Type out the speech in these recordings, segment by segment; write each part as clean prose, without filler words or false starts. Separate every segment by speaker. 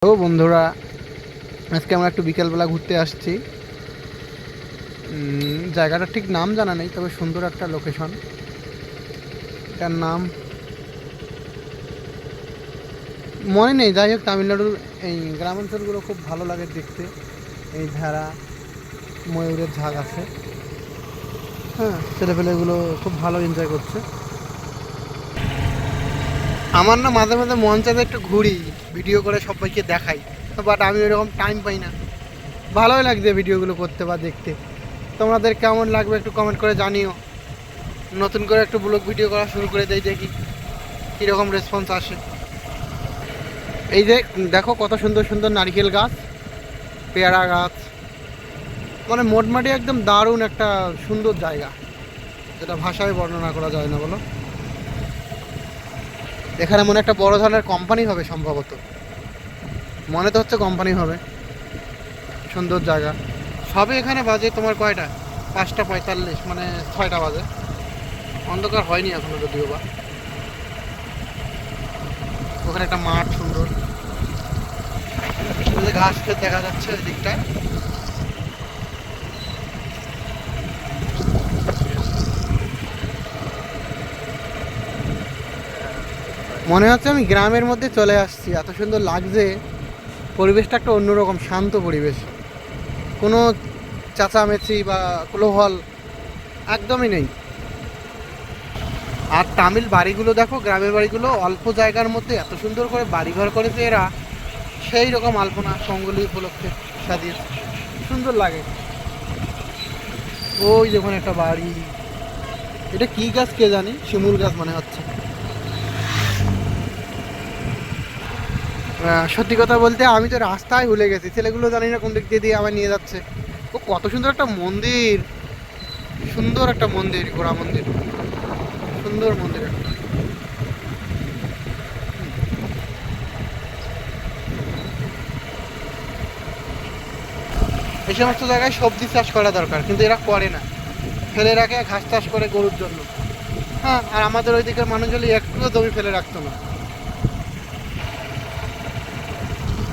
Speaker 1: ও বন্ধুরা, আজকে আমরা একটু বিকেলবেলা ঘুরতে আসছি। জায়গাটা ঠিক নাম জানা নেই, তবে সুন্দর একটা লোকেশন। এটার নাম মনে নেই। যাই হোক, তামিলনাড়ুর এই গ্রামাঞ্চলগুলো খুব ভালো লাগে দেখতে। এই ভেড়া, ময়ূরের ঝাঁক আছে। হ্যাঁ, ছেলেপেলেগুলো খুব ভালো এনজয় করছে। আমার না মাঝে মাঝে মন চাইতে একটু ঘুরি, ভিডিও করে সবাইকে দেখাই, বাট আমি এরকম টাইম পাই না। ভালোই লাগছে ভিডিওগুলো করতে বা দেখতে। তোমাদের কেমন লাগবে একটু কমেন্ট করে জানিও। নতুন করে একটু ব্লগ ভিডিও করা শুরু করে দেই, দেখি কীরকম রেসপন্স আসে। এই যে দেখো কত সুন্দর সুন্দর নারকেল গাছ, পেয়ারা গাছ, মানে মোটমাটি একদম দারুণ একটা সুন্দর জায়গা, যেটা ভাষায় বর্ণনা করা যায় না। বলো, এখানে মনে একটা বড় ধরনের কোম্পানি হবে সম্ভবত, মনে তো হচ্ছে কোম্পানি হবে। সুন্দর জায়গা। সবে এখানে বাজে তোমার কয়টা, 5:45, মানে 6টা বাজে। অন্ধকার হয়নি এখনো যদিও বা। ওখানে একটা মাঠ সুন্দর, ঘাস ক্ষেত দেখা যাচ্ছে ওই দিকটায়। মনে হচ্ছে আমি গ্রামের মধ্যে চলে আসছি, এত সুন্দর লাগছে। পরিবেশটা একটা অন্যরকম শান্ত পরিবেশ, কোনো চেঁচামেচি বা কোলাহল একদমই নেই। আর তামিল বাড়িগুলো দেখো, গ্রামের বাড়িগুলো অল্প জায়গার মধ্যে এত সুন্দর করে বাড়িঘর করেছে এরা, সেই রকম আলপনা সঙ্গলি উপলক্ষে সাজিয়েছে, সুন্দর লাগে। ওই যখন একটা বাড়ি, এটা কি গাছ কে জানি, শিমুল গাছ মনে হচ্ছে। সত্যি কথা বলতে আমি তো রাস্তায় ভুলে গেছি, ছেলেগুলো জানি না কোন দিক দিয়ে দিয়ে আমার নিয়ে যাচ্ছে। ও কত সুন্দর একটা মন্দির, সুন্দর একটা মন্দির, গোড়া মন্দির, সুন্দর মন্দির একটা। এই সমস্ত জায়গায় সবজি চাষ করা দরকার, কিন্তু এরা করে না, ফেলে রাখে ঘাস চাষ করে গরুর জন্য। হ্যাঁ, আর আমাদের ওই দিকের মানুষগুলি একটুও জমি ফেলে রাখতো না।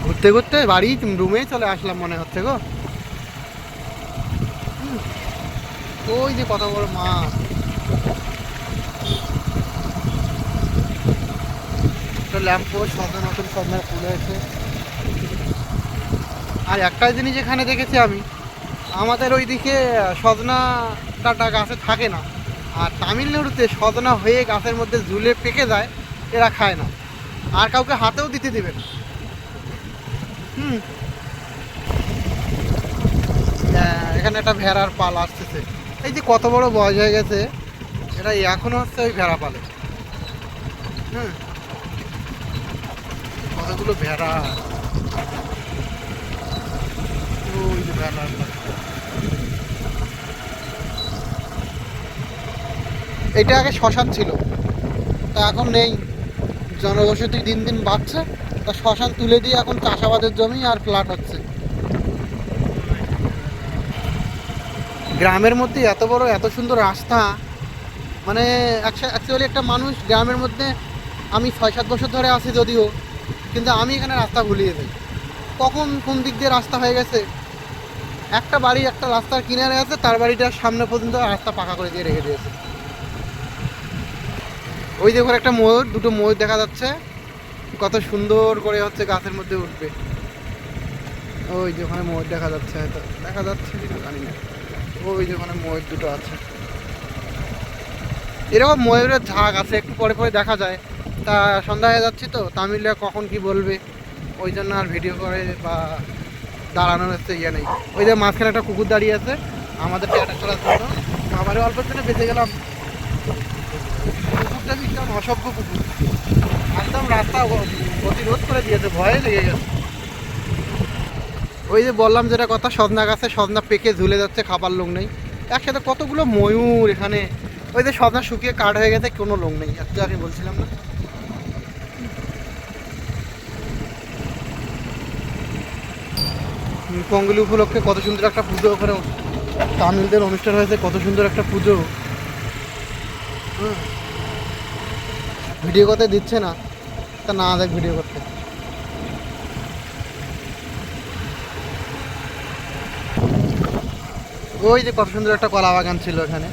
Speaker 1: ঘুরতে ঘুরতে বাড়ি রুমেই চলে আসলাম মনে হচ্ছে গো। ওই যে কত বড় মাছ, ল্যাম্পপোস্ট, সজনা, নতুন সজনা ফুল হয়েছে। আর একটাই জিনিস এখানে দেখেছি আমি, আমাদের ওইদিকে সজনা ডাঁটা গাছে থাকে না, আর তামিলনাড়ুতে সজনা হয়ে গাছের মধ্যে ঝুলে পেকে যায়, এরা খায় না, আর কাউকে হাতেও দিতে দেবে না। হুম। এখানে একটা ভেড়ার পাল আসতেছে। এই যে কত বড় বয়স হয়ে গেছে, এটা এখনো হচ্ছে ওই ভেড়া পালে। হুম, কতগুলো ভেড়া, ওই যে ভেড়ার পাল। এটা আগে শ্মশান ছিল, তা এখন নেই, জনবসতি দিন দিন বাড়ছে, তা শ্মশান তুলে দিয়ে এখন চাষাবাদের জমি আর ফ্ল্যাট হচ্ছে। গ্রামের মধ্যে এত বড় এত সুন্দর রাস্তা, মানে অ্যাকচুয়ালি একটা মানুষ গ্রামের মধ্যে, আমি 6-7 বছর ধরে আছি যদিও, কিন্তু আমি এখানে রাস্তা ভুলিয়ে যাই, কখন কোন দিক দিয়ে রাস্তা হয়ে গেছে। একটা বাড়ি একটা রাস্তার কিনারে আছে, তার বাড়িটার সামনে পর্যন্ত রাস্তা পাকা করে দিয়ে রেখে দিয়েছে। ওই দেখুন একটা ময়ূর, দুটো ময়ূর দেখা যাচ্ছে, কত সুন্দর করে হচ্ছে গাছের মধ্যে উঠবে। ওই যে ওখানে ময়ূর দেখা যাচ্ছে, হয়তো দেখা যাচ্ছে কিনা জানি না। ওই যে ওখানে ময়ূর দুটো আছে, এরকম ময়ূরের ঝাঁক আছে, একটু পরে পরে দেখা যায়। তা সন্ধ্যা হয়ে যাচ্ছি তো, তামিলরা কখন কি বলবে, ওই জন্য আর ভিডিও করে বা দাঁড়ানোর হচ্ছে ইয়ে নেই। ওই যে মাঝখানে একটা কুকুর দাঁড়িয়ে আছে আমাদের ট্যাটা চলার জন্য, আমারও অল্প দিনে বেঁচে গেলাম। কুকুরটা ভীষণ অসভ্য কুকুর, একদম রাস্তা প্রতিরোধ করে দিয়েছে, ভয়ে লেগে গেছে। ওই যে বললাম যেটা কথা, সজনা গাছে সজনা পেকে ঝুলে যাচ্ছে, খাবার লোক নেই। একসাথে কতগুলো ময়ূর এখানে। ওই যে সজনা শুকিয়ে কাঠ হয়ে গেছে, কোনো লোক নেই, একটু আগে বলছিলাম না। পঙ্গলি উপলক্ষে কত সুন্দর একটা পুজো ওখানে, তামিলদের অনুষ্ঠান হয়েছে, কত সুন্দর একটা পুজো। ভিডিও করতে দিচ্ছে না, তা না দেখ ভিডিও করতে। ওই যে কত সুন্দর একটা কলা বাগান ছিল এখানে।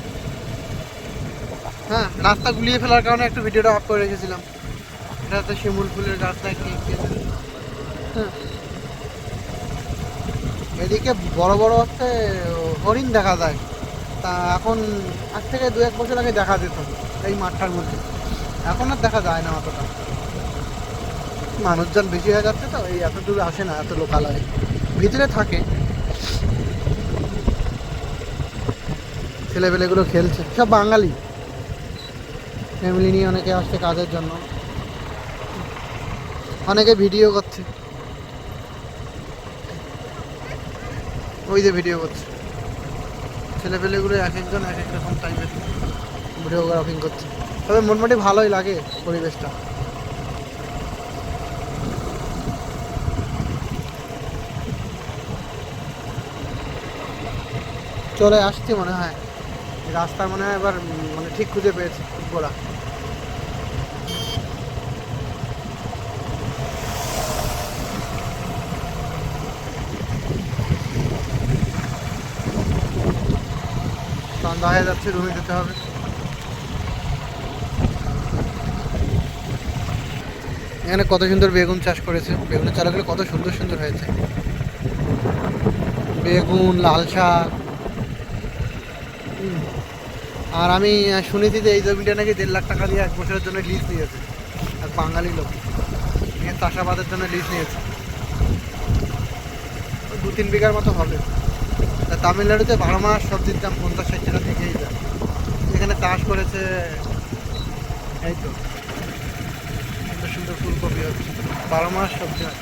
Speaker 1: হ্যাঁ, রাস্তা গুলিয়ে ফেলার কারণে একটু ভিডিওটা অফ করে রেখেছিলাম। এটা হচ্ছে শিমুল ফুলের গাছ না কি? হ্যাঁ, এদিকে বড় বড় হচ্ছে হরিণ দেখা যায়। তা এখন আজ থেকে 2-1 বছর আগে দেখা যেত এই মাঠটার মধ্যে, এখন আর দেখা যায় না অতটা। মানুষজন বেশি হয়ে যাচ্ছে তো এই এত দূরে আসে না, এত লোকালয়ে ভিতরে থাকে। ছেলেপেলেগুলো খেলছে, সব বাঙালি ফ্যামিলি নিয়ে, অনেকে আসছে কাজের জন্য, অনেকে ভিডিও করছে। ওই যে ভিডিও করছে ছেলেপেলেগুলো, এক একজন এক এক রকম টাইপের ভিডিওগ্রাফিং করছে। তবে মোটামুটি ভালোই লাগে পরিবেশটা। চলে আসছি মনে হয়, রাস্তা মনে হয় এবার মানে ঠিক খুঁজে পেয়েছি ঘোরা। সন্ধ্যা হয়ে যাচ্ছে, রুমে যেতে হবে। এখানে কত সুন্দর বেগুন চাষ করেছে, বেগুনের চারাগুলো কত সুন্দর সুন্দর হয়েছে। বেগুন, লাল শাক। আর আমি শুনেছি যে এই জমিটা নাকি 1.5 লাখ টাকা দিয়ে 1 বছরের জন্য লিজ নিয়েছে, আর বাঙালি লোক এখানে চাষাবাদের জন্য লিজ নিয়েছে। 2-3 বিঘার মতো হবে। তা তামিলনাড়ুতে 12 মাস সবজির দাম 50-60 টাকা থেকেই যায়। এখানে চাষ করেছে, এই তো সুন্দর সুন্দর ফুলকপি হচ্ছে, 12 মাস সবজি হয়।